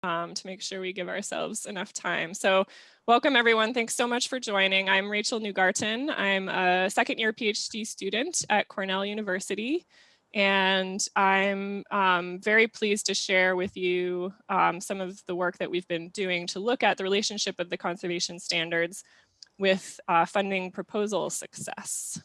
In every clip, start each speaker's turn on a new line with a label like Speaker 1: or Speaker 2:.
Speaker 1: to make sure we give ourselves enough time. So welcome everyone. Thanks so much for joining. I'm Rachel Newgarten. I'm a second-year PhD student at Cornell University. And I'm very pleased to share with you some of the work that we've been doing to look at the relationship of the conservation standards with funding proposal success.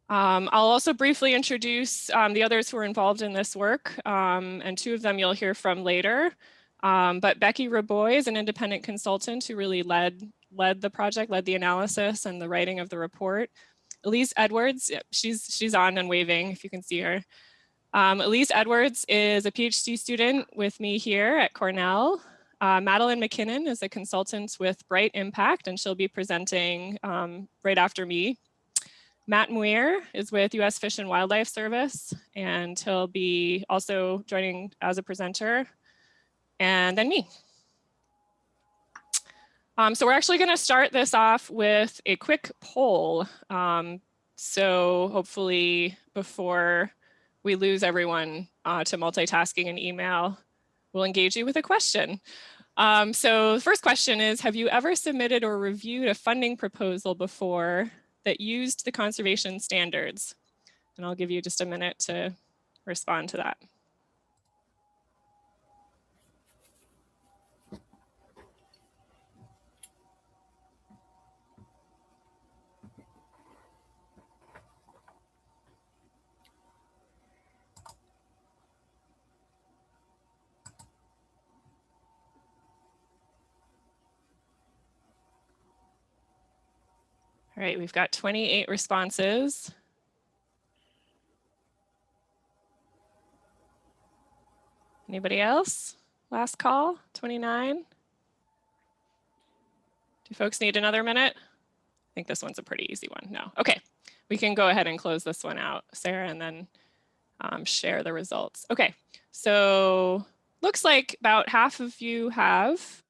Speaker 1: I'll also briefly introduce the others who are involved in this work, and two of them you'll hear from later. But Becky Raboy is an independent consultant who really led the project, led the analysis and the writing of the report. Elise Edwards, she's on and waving if you can see her. Elise Edwards is a PhD student with me here at Cornell. Madeline McKinnon is a consultant with Bright Impact, and she'll be presenting right after me. Matt Muir is with US Fish and Wildlife Service, and he'll be also joining as a presenter, and then me. So we're actually going to start this off with a quick poll. So hopefully before we lose everyone to multitasking and email, we'll engage you with a question. So the first question is, have you ever submitted or reviewed a funding proposal before that used the conservation standards? And I'll give you just a minute to respond to that. All right, we've got 28 responses. Anybody else? Last call, 29. Do folks need another minute? I think this one's a pretty easy one. No, okay. We can go ahead and close this one out, Sarah, and then share the results. Okay, so looks like about half of you have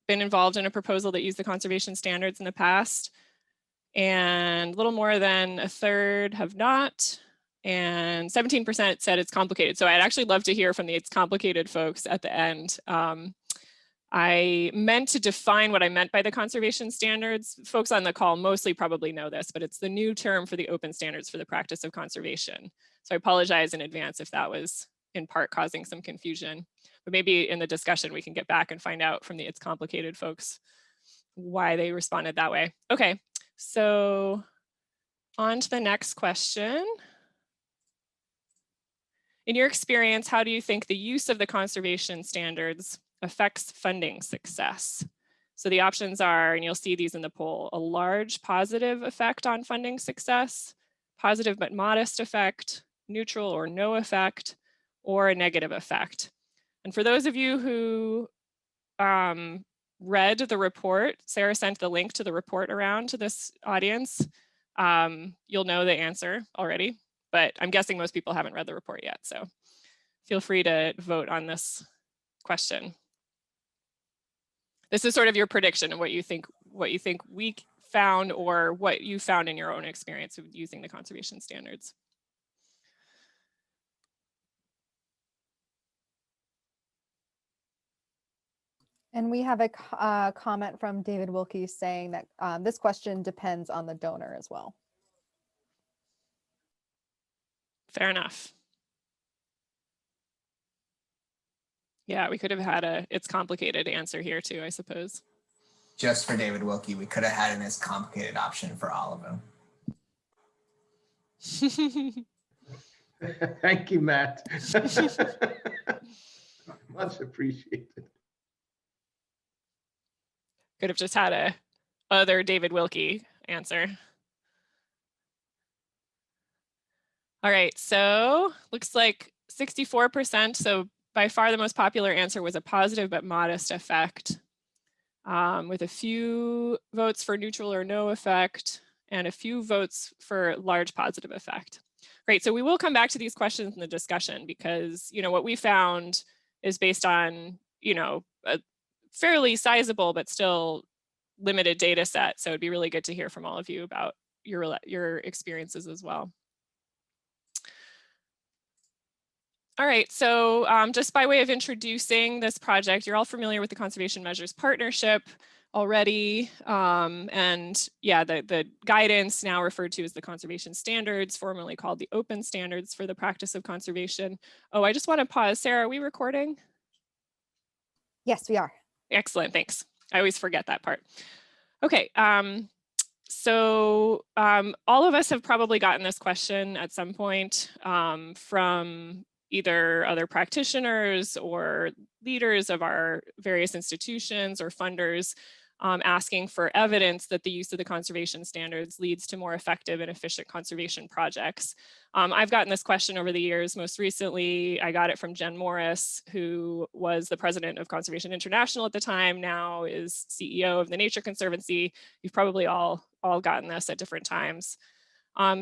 Speaker 1: been involved in a proposal that used the conservation standards in the past, and a little more than a third have not, and 17% said it's complicated. So I'd actually love to hear from the it's complicated folks at the end. I meant to define what I meant by the conservation standards. Folks on the call mostly probably know this, but it's the new term for the open standards for the practice of conservation. So I apologize in advance if that was in part causing some confusion. But maybe in the discussion we can get back and find out from the it's complicated folks why they responded that way. Okay, so on to the next question. In your experience, how do you think the use of the conservation standards affects funding success? So the options are, and you'll see these in the poll, a large positive effect on funding success, positive but modest effect, neutral or no effect, or a negative effect. And for those of you who read the report, Sarah sent the link to the report around to this audience. You'll know the answer already, but I'm guessing most people haven't read the report yet. So feel free to vote on this question. This is sort of your prediction of what you think we found or what you found in your own experience of using the conservation standards.
Speaker 2: And we have a comment from David Wilkie saying that this question depends on the donor as well.
Speaker 1: Fair enough. Yeah, we could have had a it's complicated answer here too, I suppose.
Speaker 3: Just for David Wilkie, we could have had an it's complicated option for all of them.
Speaker 4: Thank you, Matt. Much appreciated.
Speaker 1: Could have just had a other David Wilkie answer. All right, so looks like 64%. So by far the most popular answer was a positive but modest effect, with a few votes for neutral or no effect and a few votes for large positive effect. Great, so we will come back to these questions in the discussion because, you know, what we found is based on, you know, a fairly sizable but still limited data set. So it'd be really good to hear from all of you about your experiences as well. All right, so just by way of introducing this project, you're all familiar with the Conservation Measures Partnership already. And yeah, the guidance now referred to as the Conservation Standards, formerly called the Open Standards for the Practice of Conservation. Oh, I just want to pause. Sarah, are we recording?
Speaker 2: Yes, we are.
Speaker 1: Excellent, thanks. I always forget that part. Okay, so all of us have probably gotten this question at some point from either other practitioners or leaders of our various institutions or funders asking for evidence that the use of the conservation standards leads to more effective and efficient conservation projects. I've gotten this question over the years. Most recently, I got it from Jen Morris, who was the president of Conservation International at the time, now is CEO of the Nature Conservancy. You've probably all gotten this at different times.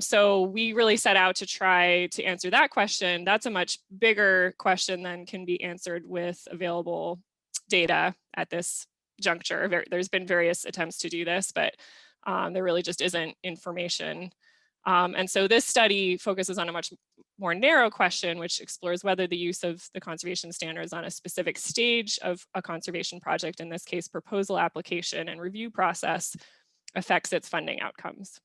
Speaker 1: So we really set out to try to answer that question. That's a much bigger question than can be answered with available data at this juncture. There's been various attempts to do this, but there really just isn't information. And so this study focuses on a much more narrow question, which explores whether the use of the conservation standards on a specific stage of a conservation project, in this case, proposal application and review process, affects its funding outcomes.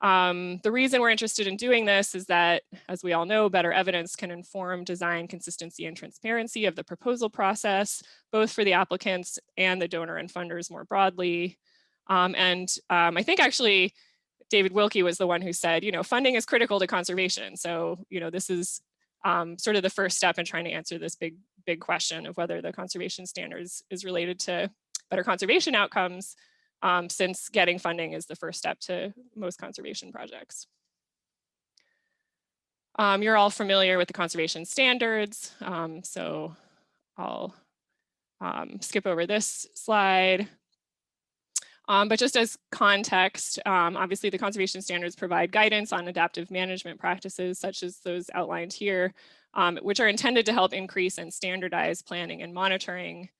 Speaker 1: The reason we're interested in doing this is that, as we all know, better evidence can inform design consistency and transparency of the proposal process, both for the applicants and the donor and funders more broadly. I think actually David Wilkie was the one who said, funding is critical to conservation. So, this is sort of the first step in trying to answer this big question of whether the conservation standards is related to better conservation outcomes, since getting funding is the first step to most conservation projects. You're all familiar with the conservation standards, so I'll skip over this slide. But just as context, obviously the conservation standards provide guidance on adaptive management practices, such as those outlined here, which are intended to help increase and standardize planning and monitoring.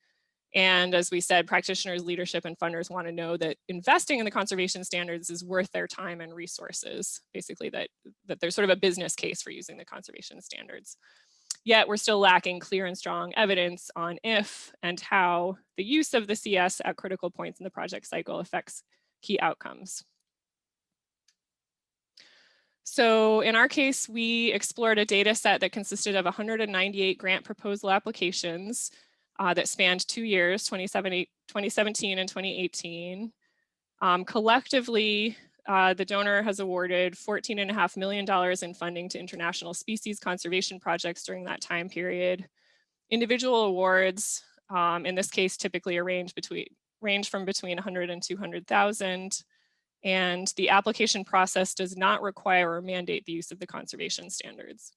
Speaker 1: And as we said, practitioners, leadership, and funders want to know that investing in the conservation standards is worth their time and resources, basically that there's sort of a business case for using the conservation standards. Yet we're still lacking clear and strong evidence on if and how the use of the CS at critical points in the project cycle affects key outcomes. So in our case, we explored a data set that consisted of 198 grant proposal applications that spanned 2 years, 2017 and 2018. Collectively, the donor has awarded $14.5 million in funding to international species conservation projects during that time period. Individual awards, in this case, typically range from between 100 and 200,000. And the application process does not require or mandate the use of the conservation standards.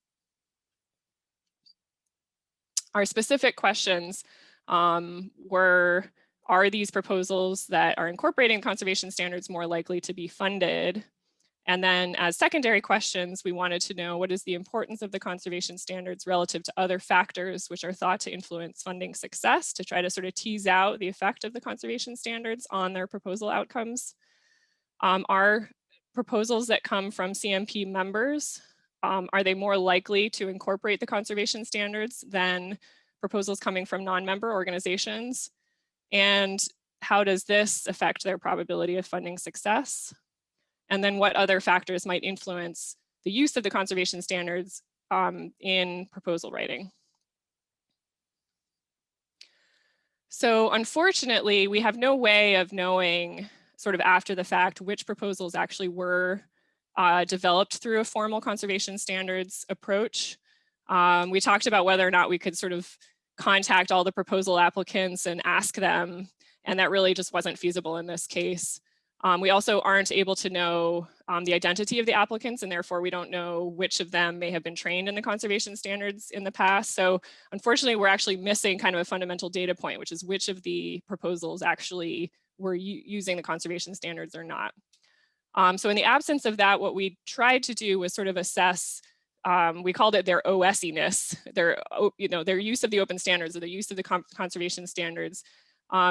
Speaker 1: Our specific questions were, are these proposals that are incorporating conservation standards more likely to be funded? And then as secondary questions, we wanted to know what is the importance of the conservation standards relative to other factors which are thought to influence funding success, to try to sort of tease out the effect of the conservation standards on their proposal outcomes. Are proposals that come from CMP members, are they more likely to incorporate the conservation standards than proposals coming from non-member organizations? And how does this affect their probability of funding success? And then what other factors might influence the use of the conservation standards in proposal writing? So unfortunately, we have no way of knowing sort of after the fact which proposals actually were developed through a formal conservation standards approach. We talked about whether or not we could sort of contact all the proposal applicants and ask them, and that really just wasn't feasible in this case. We also aren't able to know the identity of the applicants, and therefore we don't know which of them may have been trained in the conservation standards in the past. So unfortunately, we're actually missing kind of a fundamental data point, which is which of the proposals actually were using the conservation standards or not. So in the absence of that, what we tried to do was sort of assess, we called it their OS-iness, their use of the open standards or the use of the conservation standards,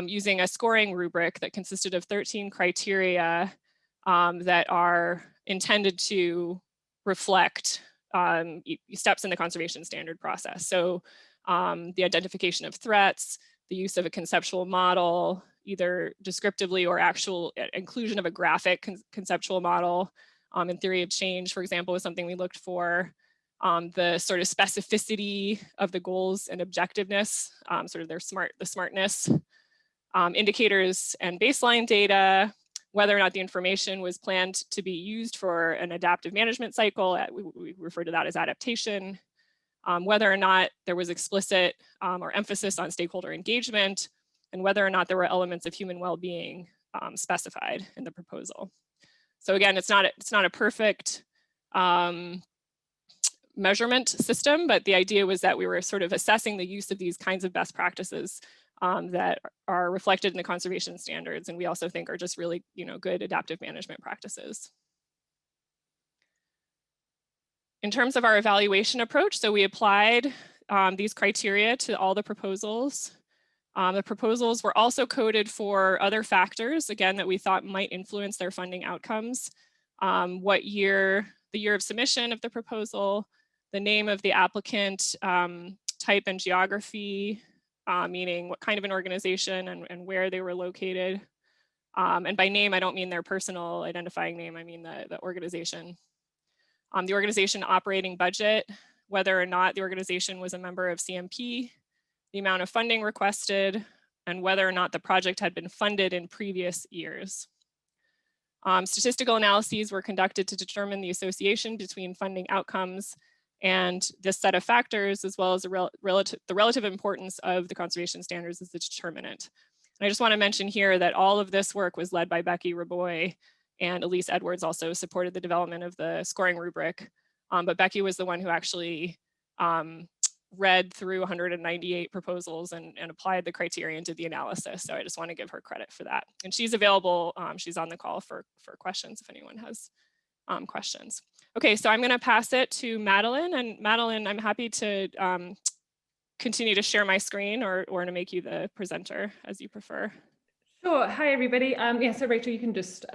Speaker 1: using a scoring rubric that consisted of 13 criteria that are intended to reflect steps in the conservation standard process. So the identification of threats, the use of a conceptual model, either descriptively or actual inclusion of a graphic conceptual model. In theory of change, for example, was something we looked for. The sort of specificity of the goals and objectiveness, sort of the smartness, indicators and baseline data, whether or not the information was planned to be used for an adaptive management cycle, we refer to that as adaptation, whether or not there was explicit or emphasis on stakeholder engagement, and whether or not there were elements of human well-being specified in the proposal. So again, it's not a perfect measurement system, but the idea was that we were sort of assessing the use of these kinds of best practices that are reflected in the conservation standards, and we also think are just really, good adaptive management practices. In terms of our evaluation approach, so we applied these criteria to all the proposals. The proposals were also coded for other factors, again, that we thought might influence their funding outcomes. The year of submission of the proposal, the name of the applicant, type and geography, meaning what kind of an organization and where they were located. And by name, I don't mean their personal identifying name, I mean the organization. The organization operating budget, whether or not the organization was a member of CMP, the amount of funding requested, and whether or not the project had been funded in previous years. Statistical analyses were conducted to determine the association between funding outcomes and this set of factors, as well as the relative importance of the conservation standards as the determinant. And I just want to mention here that all of this work was led by Becky Raboy, and Elise Edwards also supported the development of the scoring rubric. But Becky was the one who actually read through 198 proposals and applied the criteria and did the analysis. So I just want to give her credit for that. And she's available, she's on the call for questions if anyone has questions. Okay, so I'm going to pass it to Madeline. And Madeline, I'm happy to continue to share my screen or to make you the presenter as you prefer.
Speaker 5: Sure. Hi, everybody. Yeah, so Rachel, you can just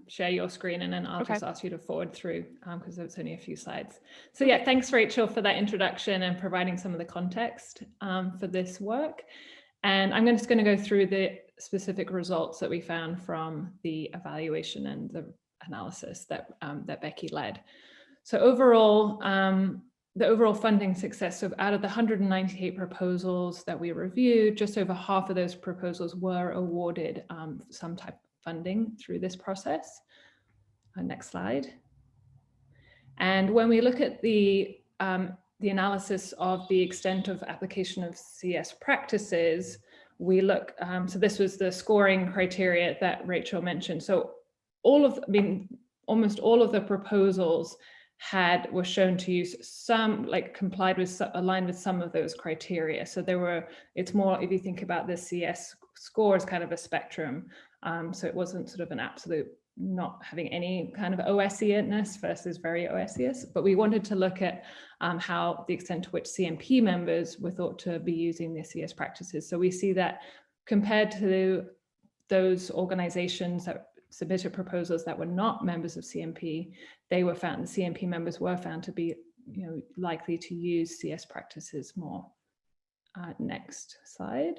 Speaker 5: share your screen and then I'll just ask you to forward through because it's only a few slides. So yeah, thanks, Rachel, for that introduction and providing some of the context for this work. And I'm just going to go through the specific results that we found from the evaluation and the analysis that Becky led. So overall, the overall funding success, so out of the 198 proposals that we reviewed, just over half of those proposals were awarded some type of funding through this process. Next slide. And when we look at the analysis of the extent of application of CS practices, we look, so this was the scoring criteria that Rachel mentioned. So almost all of the proposals were shown to use some, aligned with some of those criteria. So it's more, if you think about the CS score as kind of a spectrum. So it wasn't sort of an absolute not having any kind of OSE-ness versus very OSE-ous, but we wanted to look at how the extent to which CMP members were thought to be using the CS practices. So we see that compared to those organizations that submitted proposals that were not members of CMP, the CMP members were found to be likely to use CS practices more. Next slide.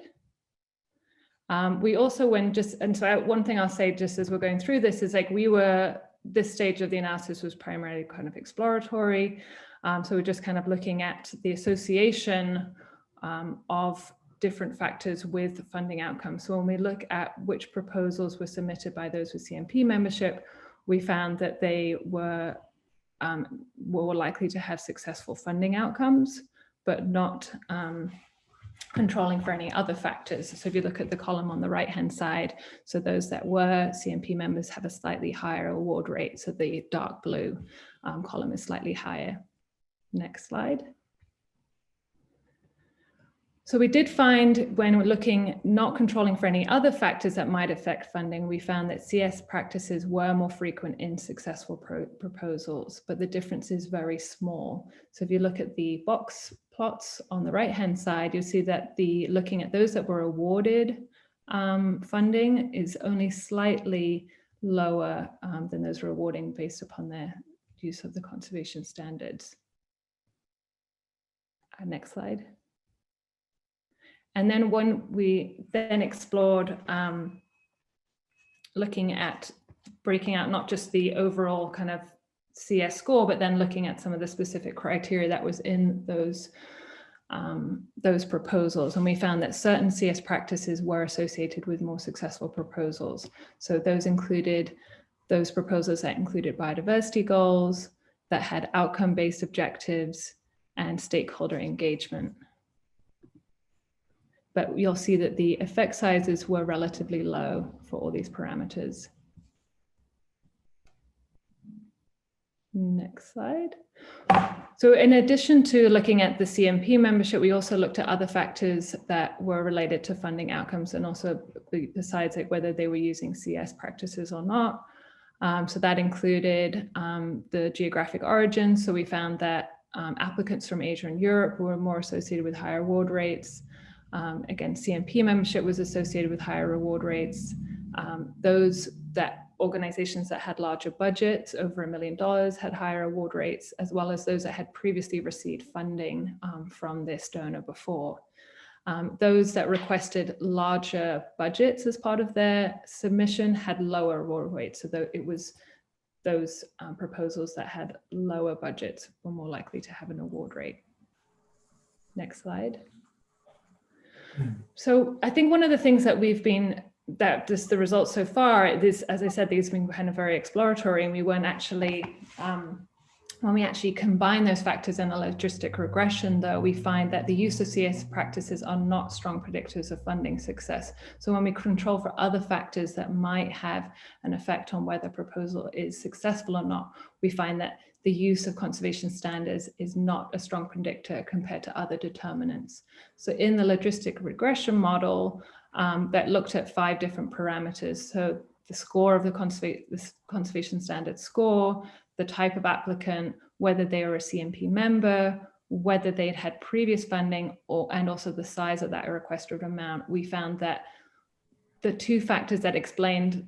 Speaker 5: We also one thing I'll say just as we're going through this is this stage of the analysis was primarily kind of exploratory. So we're just kind of looking at the association of different factors with funding outcomes. So when we look at which proposals were submitted by those with CMP membership, we found that they were more likely to have successful funding outcomes, but not controlling for any other factors. So if you look at the column on the right-hand side, so those that were CMP members have a slightly higher award rate. So the dark blue column is slightly higher. Next slide. So we did find when we're looking, not controlling for any other factors that might affect funding, we found that CS practices were more frequent in successful proposals, but the difference is very small. So if you look at the box plots on the right-hand side, you'll see that looking at those that were awarded funding is only slightly lower than those rewarding based upon their use of the conservation standards. Next slide. And then when we then explored looking at breaking out not just the overall kind of CS score, but then looking at some of the specific criteria that was in those proposals. And we found that certain CS practices were associated with more successful proposals. So those included those proposals that included biodiversity goals, that had outcome-based objectives, and stakeholder engagement. But you'll see that the effect sizes were relatively low for all these parameters. Next slide. So in addition to looking at the CMP membership, we also looked at other factors that were related to funding outcomes, and also besides like whether they were using CS practices or not. So that included the geographic origin. So we found that applicants from Asia and Europe were more associated with higher award rates. Again, CMP membership was associated with higher reward rates. Organizations that had larger budgets, over $1 million, had higher award rates, as well as those that had previously received funding from this donor before. Those that requested larger budgets as part of their submission had lower award rates. So it was those proposals that had lower budgets were more likely to have an award rate. Next slide. So I think one of the things that we've been, that just the results so far, this, as I said, these have been kind of very exploratory, and we weren't actually, when we actually combine those factors in a logistic regression, though, we find that the use of CS practices are not strong predictors of funding success. So when we control for other factors that might have an effect on whether a proposal is successful or not, we find that the use of conservation standards is not a strong predictor compared to other determinants. So in the logistic regression model that looked at 5 different parameters, so the score of the conservation standard score, the type of applicant, whether they were a CMP member, whether they'd had previous funding, and also the size of that requested amount, we found that the 2 factors that explained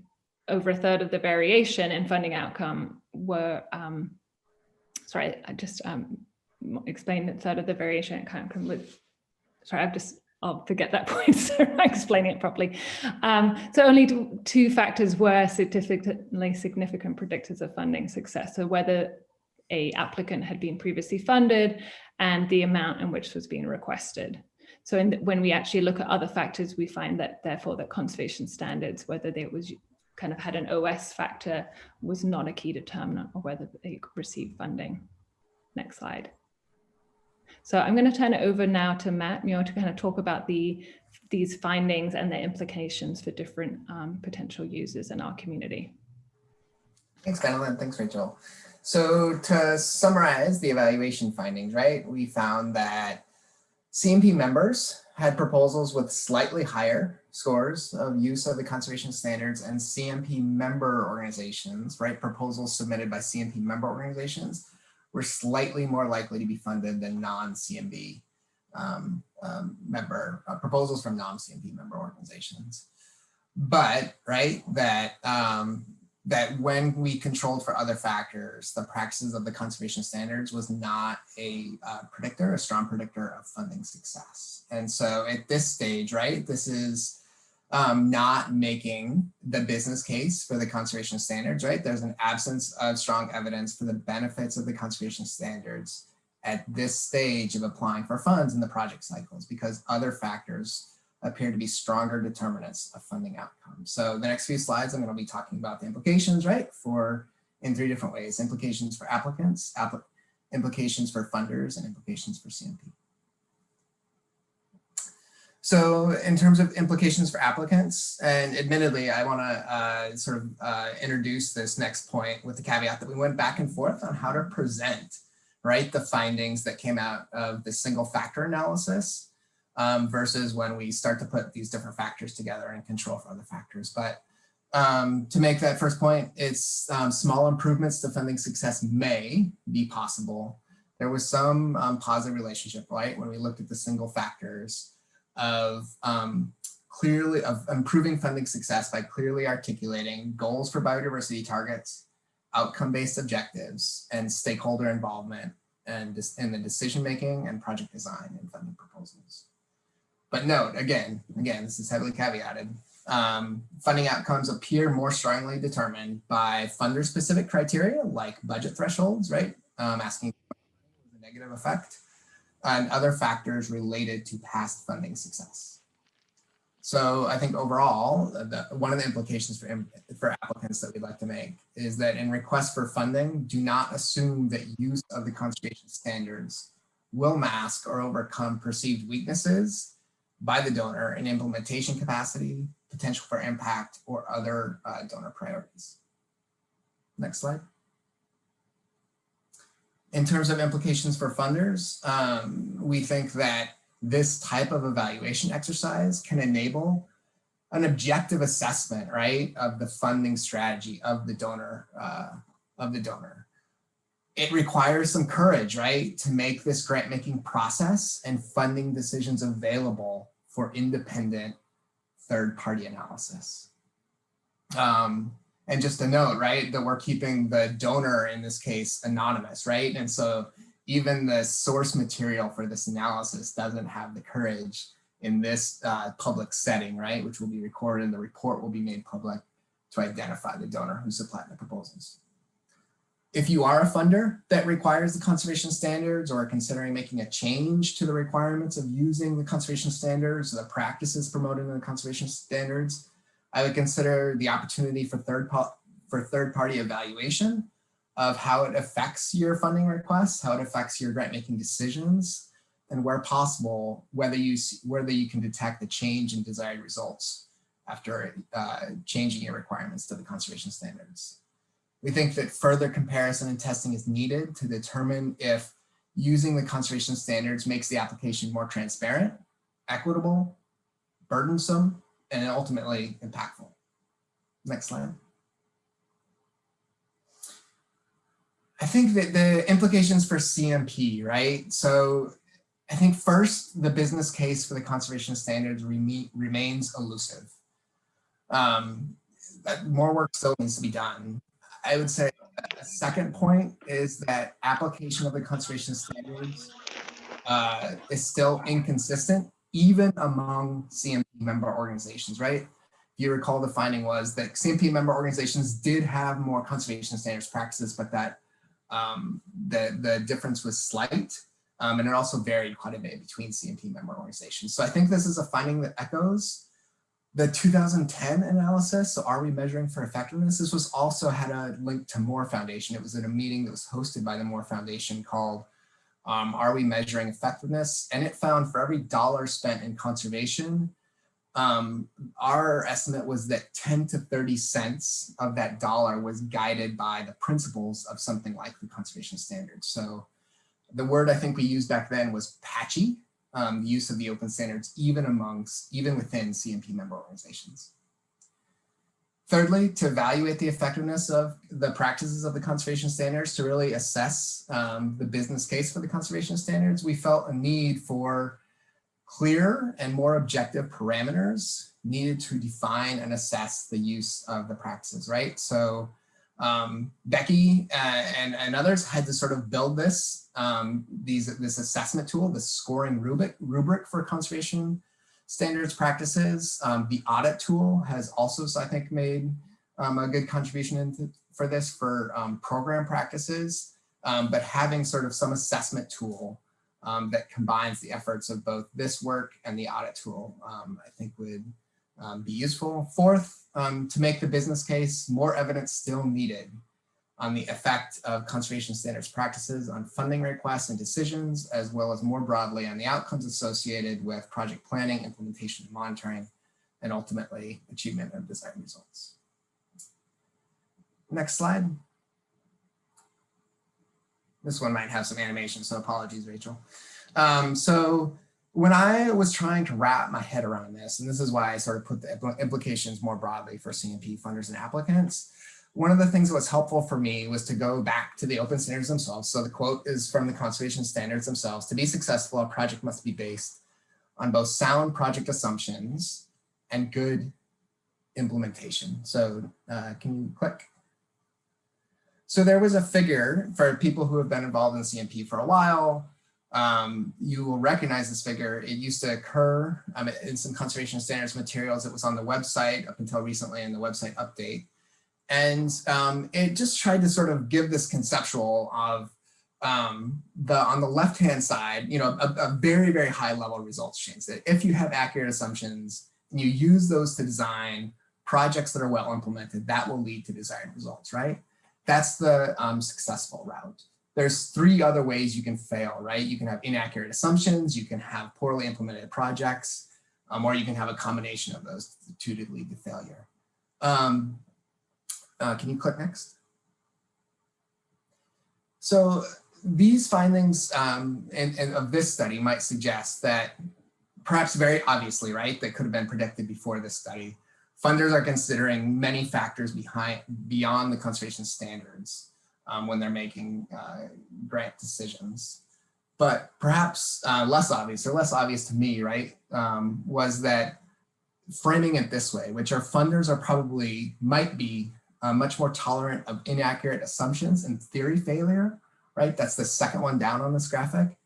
Speaker 5: over 1/3 of the variation in funding outcome were, sorry, I just explained 1/3 of the variation outcome with, sorry, I'll forget that point, so I'm explaining it properly. So only 2 factors were statistically significant predictors of funding success. So whether an applicant had been previously funded and the amount in which was being requested. So when we actually look at other factors, we find that therefore that conservation standards, whether they was kind of had an OS factor, was not a key determinant of whether they received funding. Next slide. So I'm going to turn it over now to Matt Muir to kind of talk about these findings and their implications for different potential users in our community.
Speaker 3: Thanks, Madeline. Thanks, Rachel. So to summarize the evaluation findings, right, we found that CMP members had proposals with slightly higher scores of use of the conservation standards, and CMP member organizations, right, proposals submitted by CMP member organizations were slightly more likely to be funded than non-CMP member proposals from non-CMP member organizations. But, right, that when we controlled for other factors, the practices of the conservation standards was not a predictor, a strong predictor of funding success. And so at this stage, right, this is not making the business case for the conservation standards, right? There's an absence of strong evidence for the benefits of the conservation standards at this stage of applying for funds in the project cycles, because other factors appear to be stronger determinants of funding outcomes. So the next few slides, I'm going to be talking about the implications, right, in 3 different ways: implications for applicants, implications for funders, and implications for CMP. So in terms of implications for applicants, and admittedly, I want to introduce this next point with the caveat that we went back and forth on how to present, right, the findings that came out of the single factor analysis versus when we start to put these different factors together and control for other factors. But to make that first point, it's small improvements to funding success may be possible. There was some positive relationship, right, when we looked at the single factors of improving funding success by clearly articulating goals for biodiversity targets, outcome-based objectives, and stakeholder involvement, and in the decision-making and project design and funding proposals. But note, again, this is heavily caveated. Funding outcomes appear more strongly determined by funder-specific criteria like budget thresholds, right? Asking for the negative effect, and other factors related to past funding success. So I think overall, one of the implications for applicants that we'd like to make is that in requests for funding, do not assume that use of the conservation standards will mask or overcome perceived weaknesses by the donor in implementation capacity, potential for impact, or other donor priorities. Next slide. In terms of implications for funders, we think that this type of evaluation exercise can enable an objective assessment, right, of the funding strategy of the donor. It requires some courage, right, to make this grant-making process and funding decisions available for independent third-party analysis. And just a note, right, that we're keeping the donor in this case anonymous, right? And so even the source material for this analysis doesn't have the courage in this public setting, right, which will be recorded and the report will be made public to identify the donor who supplied the proposals. If you are a funder that requires the conservation standards or are considering making a change to the requirements of using the conservation standards, the practices promoted in the conservation standards, I would consider the opportunity for third-party evaluation of how it affects your funding requests, how it affects your grant-making decisions, and where possible, whether you can detect the change in desired results after changing your requirements to the conservation standards. We think that further comparison and testing is needed to determine if using the conservation standards makes the application more transparent, equitable, burdensome, and ultimately impactful. Next slide. I think that the implications for CMP, right? So I think first, the business case for the conservation standards remains elusive. More work still needs to be done. I would say a second point is that application of the conservation standards is still inconsistent, even among CMP member organizations, right? If you recall, the finding was that CMP member organizations did have more conservation standards practices, but that the difference was slight, and it also varied quite a bit between CMP member organizations. So I think this is a finding that echoes the 2010 analysis. So are we measuring for effectiveness? This was also had a link to Moore Foundation. It was at a meeting that was hosted by the Moore Foundation called Are We Measuring Effectiveness? And it found for every dollar spent in conservation, our estimate was that 10 to 30 cents of that dollar was guided by the principles of something like the conservation standards. So the word I think we used back then was patchy, the use of the open standards even within CMP member organizations. Thirdly, to evaluate the effectiveness of the practices of the conservation standards to really assess the business case for the conservation standards, we felt a need for clear and more objective parameters needed to define and assess the use of the practices, right? So Becky and others had to sort of build this assessment tool, this scoring rubric for conservation standards practices. The audit tool has also, I think, made a good contribution for this for program practices, but having sort of some assessment tool that combines the efforts of both this work and the audit tool, I think would be useful. Fourth, to make the business case, more evidence still needed on the effect of conservation standards practices on funding requests and decisions, as well as more broadly on the outcomes associated with project planning, implementation, and monitoring, and ultimately achievement of desired results. Next slide. This one might have some animation, so apologies, Rachel. So when I was trying to wrap my head around this, and this is why I sort of put the implications more broadly for CMP funders and applicants, one of the things that was helpful for me was to go back to the open standards themselves. So the quote is from the conservation standards themselves. To be successful, a project must be based on both sound project assumptions and good implementation. So can you click? So there was a figure for people who have been involved in CMP for a while. You will recognize this figure. It used to occur in some conservation standards materials. It was on the website up until recently in the website update. And it just tried to sort of give this conceptual of on the left-hand side, a very, very high level results change, that if you have accurate assumptions and you use those to design projects that are well implemented, that will lead to desired results, right? That's the successful route. There's 3 other ways you can fail, right? You can have inaccurate assumptions, you can have poorly implemented projects, or you can have a combination of those 2 to lead to failure. Can you click next? So these findings of this study might suggest that perhaps very obviously, right, that could have been predicted before this study, funders are considering many factors beyond the conservation standards when they're making grant decisions. But perhaps less obvious to me, right, was that framing it this way, which our funders are might be much more tolerant of inaccurate assumptions and theory failure, right? That's the second one down on this graphic,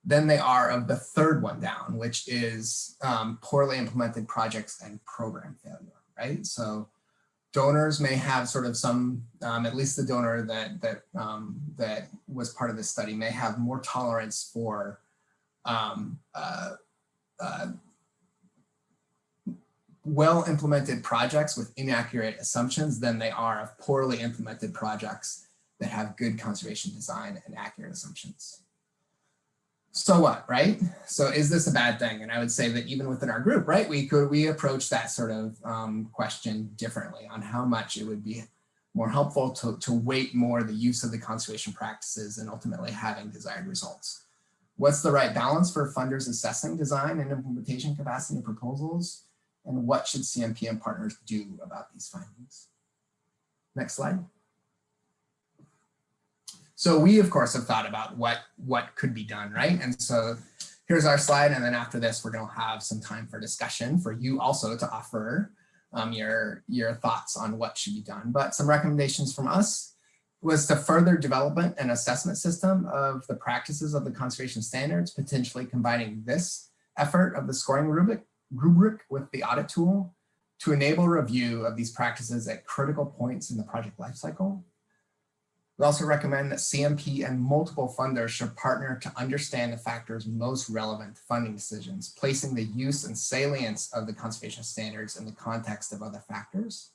Speaker 3: than they are of the third one down, which is poorly implemented projects and program failure, right? So donors may have sort of some, at least the donor that was part of this study may have more tolerance for well-implemented projects with inaccurate assumptions than they are of poorly implemented projects that have good conservation design and accurate assumptions. So what, right? So is this a bad thing? And I would say that even within our group, right, we approach that sort of question differently on how much it would be more helpful to weight more the use of the conservation practices and ultimately having desired results. What's the right balance for funders assessing design and implementation capacity of proposals? And what should CMP and partners do about these findings? Next slide. So we, of course, have thought about what could be done, right? And so here's our slide. And then after this, we're going to have some time for discussion for you also to offer your thoughts on what should be done. But some recommendations from us was to further development and assessment system of the practices of the conservation standards, potentially combining this effort of the scoring rubric with the audit tool to enable review of these practices at critical points in the project lifecycle. We also recommend that CMP and multiple funders should partner to understand the factors most relevant to funding decisions, placing the use and salience of the conservation standards in the context of other factors.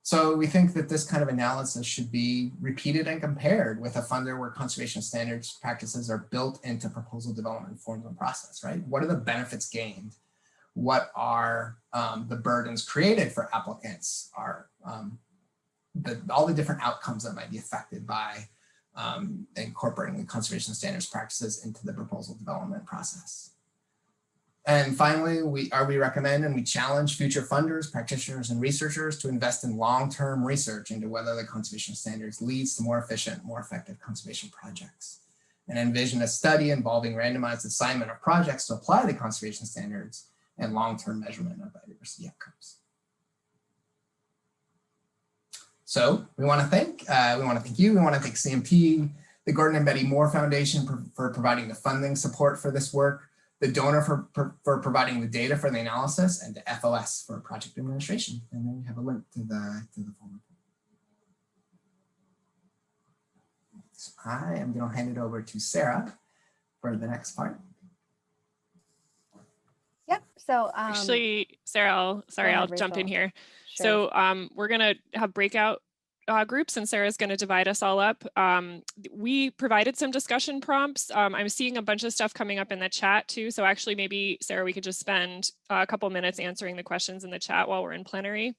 Speaker 3: So we think that this kind of analysis should be repeated and compared with a funder where conservation standards practices are built into proposal development forms and process, right? What are the benefits gained? What are the burdens created for applicants? All the different outcomes that might be affected by incorporating the conservation standards practices into the proposal development process. And finally, we recommend and we challenge future funders, practitioners, and researchers to invest in long-term research into whether the conservation standards leads to more efficient, more effective conservation projects. And envision a study involving randomized assignment of projects to apply the conservation standards and long-term measurement of biodiversity outcomes. So we want to thank you. We want to thank CMP, the Gordon and Betty Moore Foundation for providing the funding support for this work, the donor for providing the data for the analysis, and the FOS for project administration. And then we have a link to the full report. So I am going to hand it over to Sarah for the next part.
Speaker 2: Yep. So
Speaker 1: actually, Sarah, I'll jump in here.
Speaker 2: Sure.
Speaker 1: So we're going to have breakout groups and Sarah's going to divide us all up. We provided some discussion prompts. I'm seeing a bunch of stuff coming up in the chat too. So actually maybe, Sarah, we could just spend a couple minutes answering the questions in the chat while we're in plenary.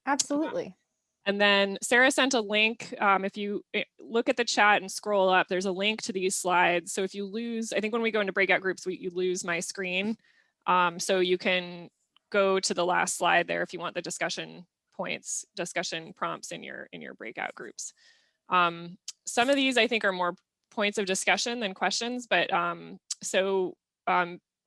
Speaker 2: Absolutely.
Speaker 1: And then Sarah sent a link. If you look at the chat and scroll up, there's a link to these slides. So if you lose, I think when we go into breakout groups, you lose my screen. So you can go to the last slide there if you want the discussion prompts in your breakout groups. Some of these I think are more points of discussion than questions, but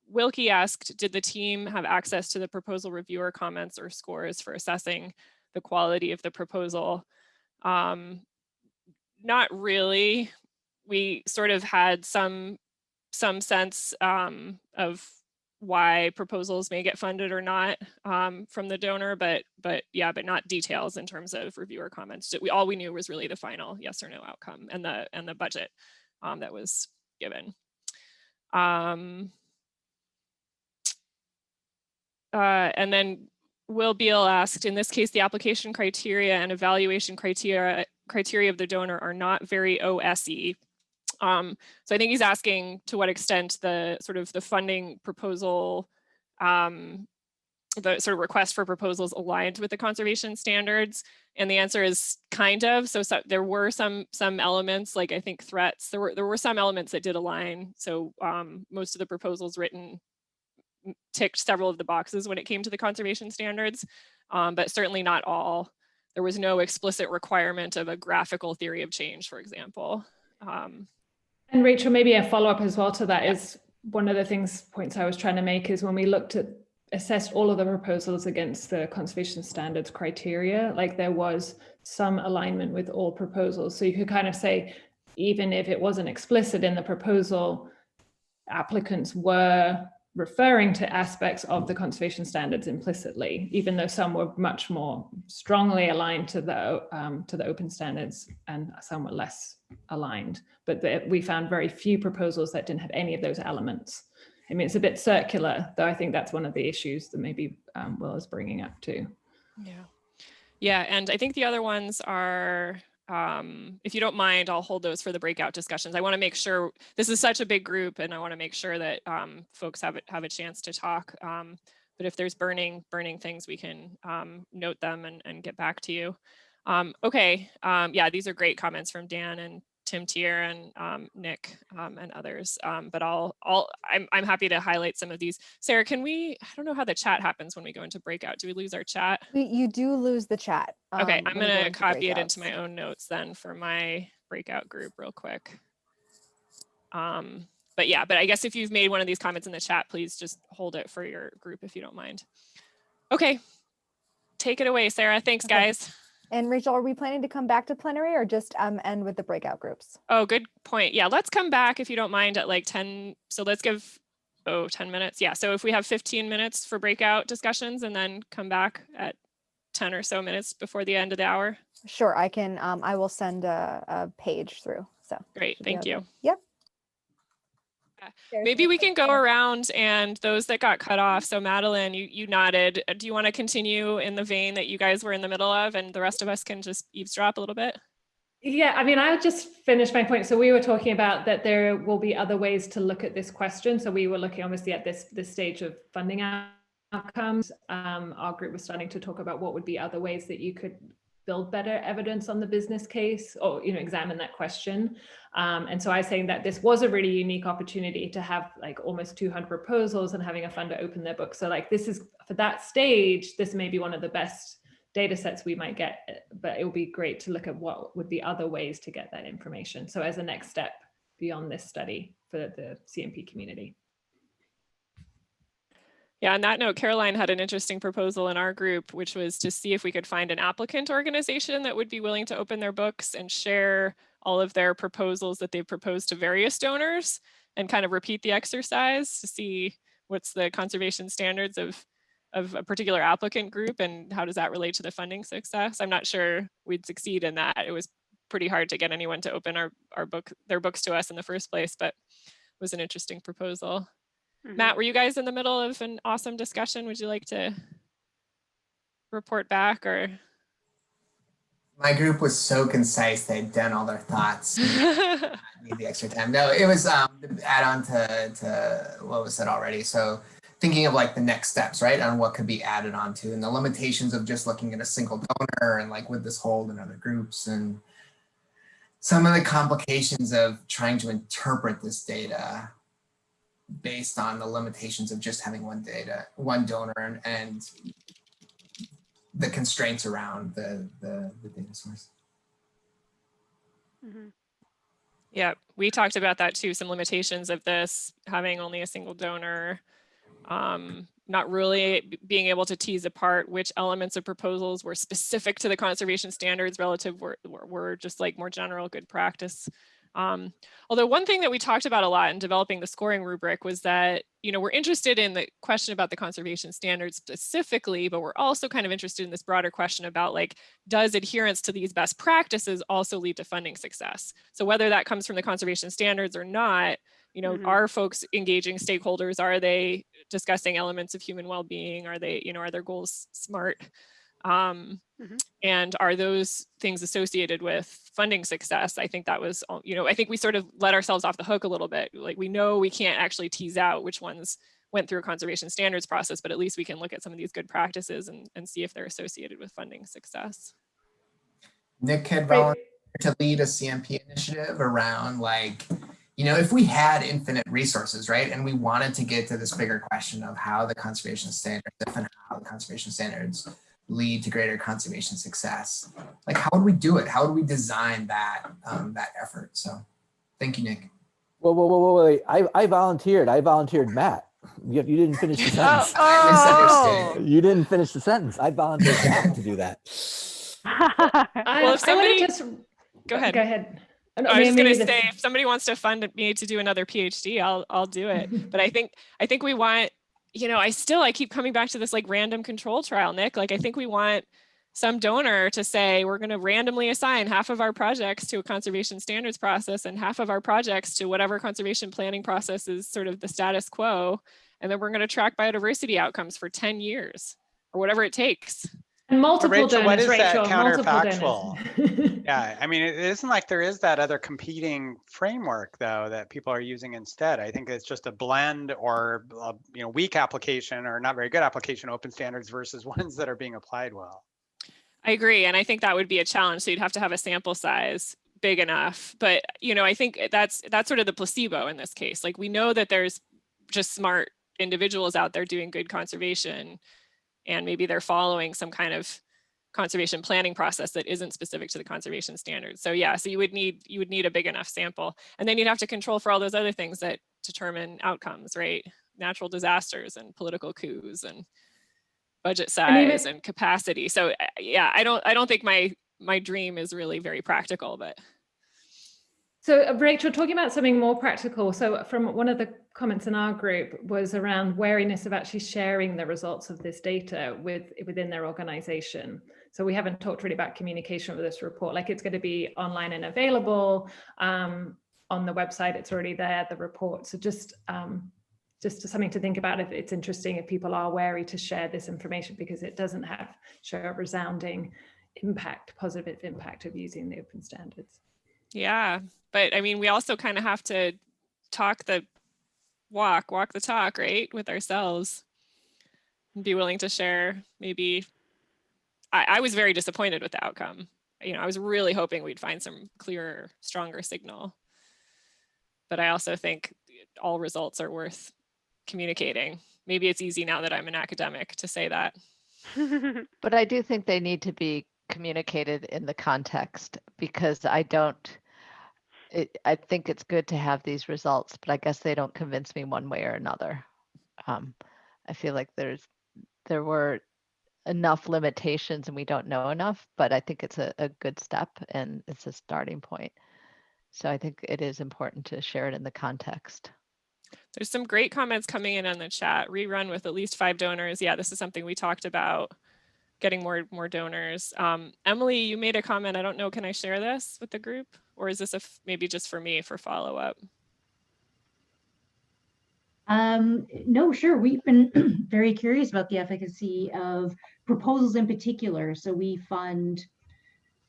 Speaker 1: Wilkie asked, did the team have access to the proposal reviewer comments or scores for assessing the quality of the proposal? Not really. We sort of had some sense of why proposals may get funded or not from the donor, but not details in terms of reviewer comments. All we knew was really the final yes or no outcome and the budget that was given. And then Will Beal asked, in this case, the application criteria and evaluation criteria of the donor are not very OSE. So I think he's asking to what extent the sort of the funding proposal, the sort of request for proposals aligned with the conservation standards. And the answer is kind of. So there were some elements, like I think threats, there were some elements that did align. So most of the proposals written ticked several of the boxes when it came to the conservation standards, but certainly not all. There was no explicit requirement of a graphical theory of change, for example.
Speaker 5: And Rachel, maybe a follow-up as well to that is one of the points I was trying to make is when we assessed all of the proposals against the conservation standards criteria, like there was some alignment with all proposals. So you could kind of say, even if it wasn't explicit in the proposal, applicants were referring to aspects of the conservation standards implicitly, even though some were much more strongly aligned to the open standards and some were less aligned. But we found very few proposals that didn't have any of those elements. I mean, it's a bit circular, though I think that's one of the issues that maybe Will is bringing up too.
Speaker 1: Yeah, and I think the other ones are, if you don't mind, I'll hold those for the breakout discussions. I want to make sure, this is such a big group, and I want to make sure that folks have a chance to talk. But if there's burning things, we can note them and get back to you. Okay, yeah, these are great comments from Dan and Tim Tier and Nick and others. But I'm happy to highlight some of these. Sarah, can we? I don't know how the chat happens when we go into breakout. Do we lose our chat?
Speaker 2: You do lose the chat.
Speaker 1: Okay, I'm
Speaker 2: when you go
Speaker 1: gonna
Speaker 2: into
Speaker 1: copy it
Speaker 2: breakouts.
Speaker 1: into my own notes then for my breakout group real quick. But yeah, but I guess if you've made one of these comments in the chat, please just hold it for your group if you don't mind. Okay, take it away, Sarah. Thanks,
Speaker 2: Okay.
Speaker 1: guys.
Speaker 2: And Rachel, are we planning to come back to plenary or just end with the breakout groups?
Speaker 1: Oh, good point. Yeah, let's come back if you don't mind at like 10. So let's give 10 minutes. Yeah, so if we have 15 minutes for breakout discussions and then come back at 10 or so minutes before the end of the hour.
Speaker 2: Sure, I can. I will send a page through. So
Speaker 1: great, thank you.
Speaker 2: Yep.
Speaker 1: Maybe we can go around and those that got cut off. So Madeline, you nodded. Do you want to continue in the vein that you guys were in the middle of and the rest of us can just eavesdrop a little bit?
Speaker 5: Yeah, I mean, I'll just finish my point. So we were talking about that there will be other ways to look at this question. So we were looking obviously at this stage of funding outcomes. Our group was starting to talk about what would be other ways that you could build better evidence on the business case or, examine that question. And so I was saying that this was a really unique opportunity to have like almost 200 proposals and having a funder open their book. So like this is, for that stage, this may be one of the best data sets we might get, but it would be great to look at what would be other ways to get that information. So as a next step beyond this study for the CMP community.
Speaker 1: Yeah, on that note, Caroline had an interesting proposal in our group, which was to see if we could find an applicant organization that would be willing to open their books and share all of their proposals that they've proposed to various donors and kind of repeat the exercise to see what's the conservation standards of a particular applicant group and how does that relate to the funding success. I'm not sure we'd succeed in that. It was pretty hard to get anyone to open their books to us in the first place, but it was an interesting proposal. Matt, were you guys in the middle of an awesome discussion? Would you like to report back or?
Speaker 3: My group was so concise, they'd done all their thoughts. Need the extra time. No, it was add on to what was said already. So thinking of like the next steps, right, on what could be added on to and the limitations of just looking at a single donor and like would this hold in other groups and some of the complications of trying to interpret this data based on the limitations of just having one donor and the constraints around the data source.
Speaker 1: Yeah, we talked about that too, some limitations of this, having only a single donor, not really being able to tease apart which elements of proposals were specific to the conservation standards relative were just like more general good practice. Although one thing that we talked about a lot in developing the scoring rubric was that, you know, we're interested in the question about the conservation standards specifically, but we're also kind of interested in this broader question about like, does adherence to these best practices also lead to funding success? So whether that comes from the conservation standards or not, you know, are folks engaging stakeholders? Are they discussing elements of human well-being? Are they, you know, are their goals SMART? And are those things associated with funding success? I think that was, you know, I think we sort of let ourselves off the hook a little bit. Like we know we can't actually tease out which ones went through a conservation standards process, but at least we can look at some of these good practices and see if they're associated with funding success.
Speaker 3: Nick had volunteered to lead a CMP initiative around like, you know, if we had infinite resources, right, and we wanted to get to this bigger question of how the conservation standards, and how the conservation standards lead to greater conservation success, like how would we do it? How would we design that that effort? So, thank you, Nick.
Speaker 6: Wait! I volunteered. I volunteered Matt. You didn't finish the sentence.
Speaker 3: I misunderstood.
Speaker 6: You didn't finish the sentence. I volunteered Matt to do that.
Speaker 1: Well, if somebody, go ahead.
Speaker 5: Go ahead.
Speaker 1: I was just going to say, if somebody wants to fund me to do another PhD, I'll do it. But I think we want, you know, I keep coming back to this like random control trial, Nick. Like I think we want some donor to say we're going to randomly assign half of our projects to a conservation standards process and half of our projects to whatever conservation planning process is sort of the status quo, and then we're going to track biodiversity outcomes for 10 years or whatever it takes.
Speaker 5: And multiple
Speaker 7: Rachel,
Speaker 5: donors,
Speaker 7: what is
Speaker 5: Rachel,
Speaker 7: that counterfactual? Yeah, I mean, it isn't like there is that other competing framework though that people are using instead. I think it's just a blend or you know, weak application or not very good application open standards versus ones that are being applied well.
Speaker 1: I agree, and I think that would be a challenge. So you'd have to have a sample size big enough. But you know, I think that's sort of the placebo in this case. Like we know that there's just smart individuals out there doing good conservation, and maybe they're following some kind of conservation planning process that isn't specific to the conservation standards. So yeah, so you would need a big enough sample, and then you'd have to control for all those other things that determine outcomes, right? Natural disasters and political coups and budget size and capacity. So yeah, I don't think my dream is really very practical, but.
Speaker 5: So Rachel, talking about something more practical. So from one of the comments in our group was around wariness of actually sharing the results of this data within their organization. So we haven't talked really about communication with this report. Like it's going to be online and available on the website. It's already there, the report. So just something to think about. If it's interesting, if people are wary to share this information, because it doesn't show a resounding impact, positive impact of using the open standards.
Speaker 1: Yeah, but I mean, we also kind of have to walk the talk, right, with ourselves, and be willing to share. Maybe I was very disappointed with the outcome. You know, I was really hoping we'd find some clearer, stronger signal. But I also think all results are worth communicating. Maybe it's easy now that I'm an academic to say that.
Speaker 8: But I do think they need to be communicated in the context, because I think it's good to have these results, but I guess they don't convince me one way or another. I feel like there were enough limitations and we don't know enough, but I think it's a good step and it's a starting point. So I think it is important to share it in the context.
Speaker 1: There's some great comments coming in on the chat. Rerun with at least 5 donors. Yeah, this is something we talked about, getting more donors. Emily, you made a comment. I don't know, can I share this with the group? Or is this maybe just for me for follow-up?
Speaker 9: No, sure. We've been very curious about the efficacy of proposals in particular. So we fund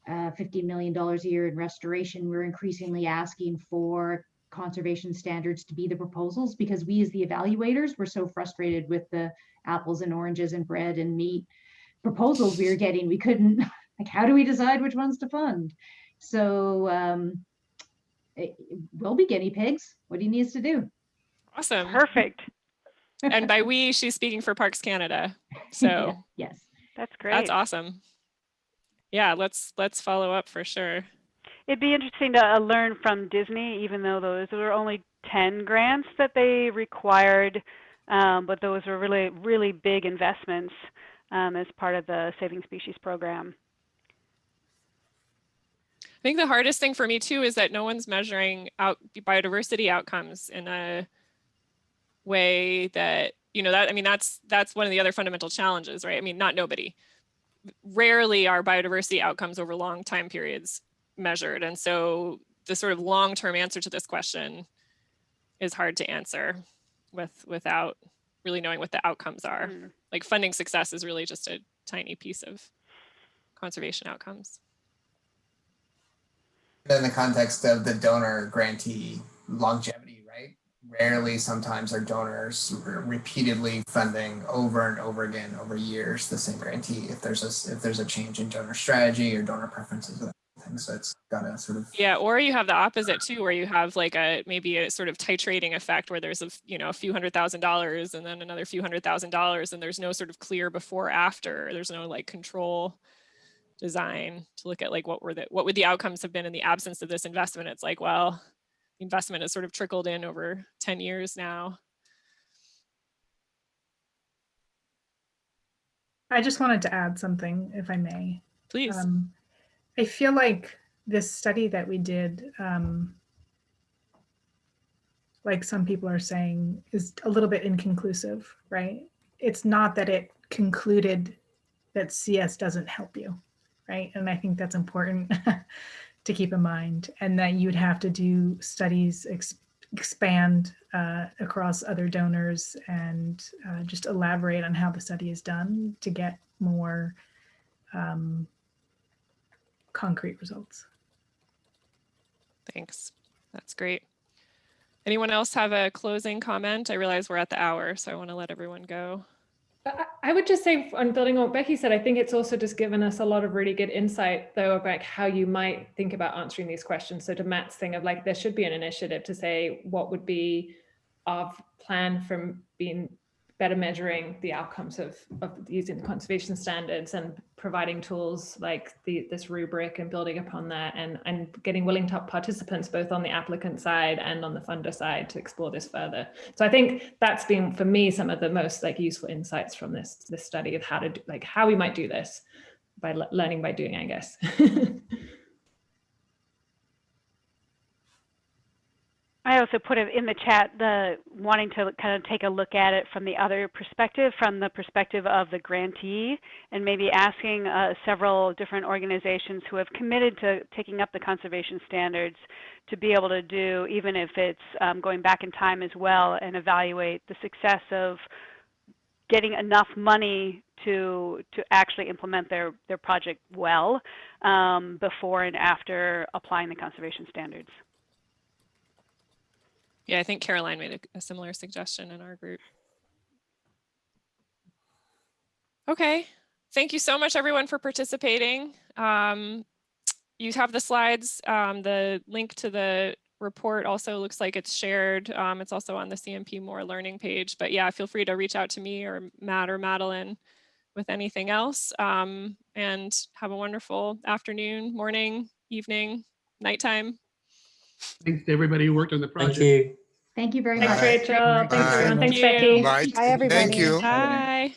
Speaker 9: $15 million a year in restoration. We're increasingly asking for conservation standards to be the proposals, because we as the evaluators were so frustrated with the apples and oranges and bread and meat proposals we were getting. We couldn't, like, how do we decide which ones to fund? So we'll be guinea pigs. What he needs to do.
Speaker 1: Awesome.
Speaker 10: Perfect.
Speaker 1: And by we, she's speaking for Parks Canada. So
Speaker 9: yes,
Speaker 10: that's great.
Speaker 1: That's awesome. Yeah, let's follow up for sure.
Speaker 10: It'd be interesting to learn from Disney, even though those were only 10 grants that they required but those were really, really big investments as part of the Saving Species program.
Speaker 1: I think the hardest thing for me too is that no one's measuring out biodiversity outcomes in a way that, you know, that, I mean, that's one of the other fundamental challenges, right? I mean, not nobody. Rarely are biodiversity outcomes over long time periods measured. And so the sort of long-term answer to this question is hard to answer without really knowing what the outcomes are. Like funding success is really just a tiny piece of conservation outcomes.
Speaker 3: In the context of the donor grantee longevity, right? Rarely sometimes are donors repeatedly funding over and over again over years the same grantee if there's a change in donor strategy or donor preferences or things. So it's got to sort of,
Speaker 1: yeah, or you have the opposite too, where you have like maybe a sort of titrating effect where there's a few $100,000 and then another few $100,000 and there's no sort of clear before after. There's no like control design to look at like what would the outcomes have been in the absence of this investment. It's like, well, the investment has sort of trickled in over 10 years now.
Speaker 11: I just wanted to add something, if I may.
Speaker 1: Please.
Speaker 11: I feel like this study that we did, like some people are saying, is a little bit inconclusive, right? It's not that it concluded that CS doesn't help you, right? And I think that's important to keep in mind, and that you'd have to do studies, expand across other donors, and just elaborate on how the study is done to get more concrete results.
Speaker 1: Thanks. That's great. Anyone else have a closing comment? I realize we're at the hour, so I want to let everyone go.
Speaker 5: I would just say, on building on what Becky said, I think it's also just given us a lot of really good insight, though, about how you might think about answering these questions. So to Matt's thing of like, there should be an initiative to say what would be our plan from being better measuring the outcomes of using the conservation standards and providing tools like this rubric and building upon that, and getting willing participants both on the applicant side and on the funder side to explore this further. So I think that's been, for me, some of the most like useful insights from this study of how to do, like how we might do this by learning by doing, I guess.
Speaker 10: I also put it in the chat, the wanting to kind of take a look at it from the other perspective, from the perspective of the grantee, and maybe asking several different organizations who have committed to taking up the conservation standards to be able to do, even if it's going back in time as well, and evaluate the success of getting enough money to actually implement their project well before and after applying the conservation standards.
Speaker 1: Yeah, I think Caroline made a similar suggestion in our group. Okay, thank you so much, everyone, for participating. You have the slides. The link to the report also looks like it's shared. It's also on the CMP More Learning page. But yeah, feel free to reach out to me or Matt or Madeline with anything else. And have a wonderful afternoon, morning, evening, nighttime.
Speaker 12: Thanks to everybody who worked on the project.
Speaker 9: Thank you very much.
Speaker 5: Thanks, Rachel. Thanks, everyone. Thanks,
Speaker 1: Thank you.
Speaker 5: Becky.
Speaker 2: Bye, everybody.
Speaker 13: Thank you.
Speaker 1: Bye.